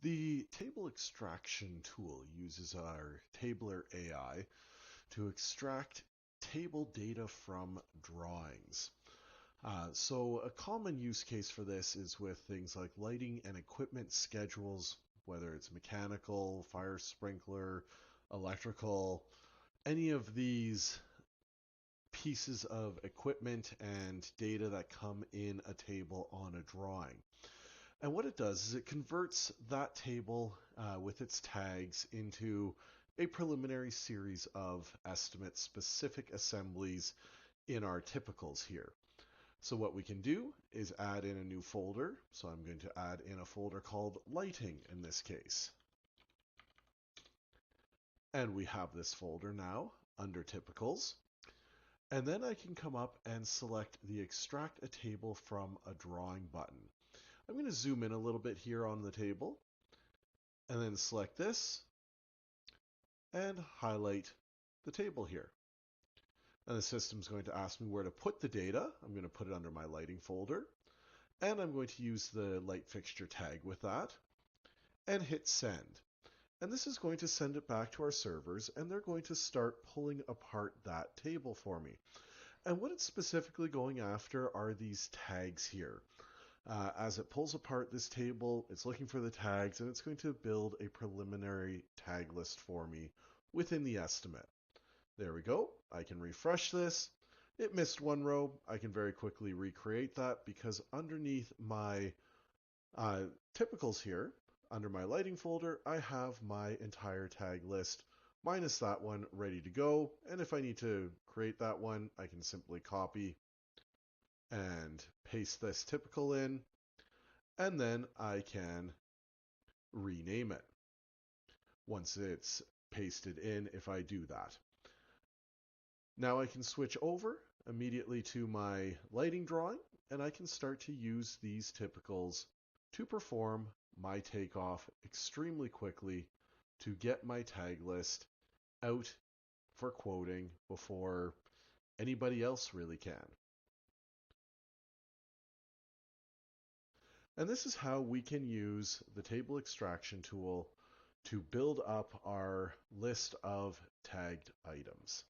The table extraction tool uses our Tabler AI to extract table data from drawings. So a common use case for this is with things like lighting and equipment schedules, whether it's mechanical, fire sprinkler, electrical, any of these pieces of equipment and data that come in a table on a drawing. And what it does is it converts that table with its tags into a preliminary series of estimate specific assemblies in our typicals here. So what we can do is add in a new folder. So I'm going to add in a folder called lighting in this case. And we have this folder now under typicals. And then I can come up and select the extract a table from a drawing button. I'm going to zoom in a little bit here on the table and then select this and highlight the table here. And the system's going to ask me where to put the data. I'm going to put it under my lighting folder, and I'm going to use the light fixture tag with that and hit send. And this is going to send it back to our servers, and they're going to start pulling apart that table for me. And what it's specifically going after are these tags here. As it pulls apart this table, it's looking for the tags, and it's going to build a preliminary tag list for me within the estimate. There we go. I can refresh this. It missed one row. I can very quickly recreate that because underneath my typicals here, under my lighting folder, I have my entire tag list minus that one ready to go. And if I need to create that one, I can simply copy and paste this typical in, and then I can rename it once it's pasted in if I do that. Now I can switch over immediately to my lighting drawing, and I can start to use these typicals to perform my takeoff extremely quickly to get my tag list out for quoting before anybody else really can. And this is how we can use the table extraction tool to build up our list of tagged items.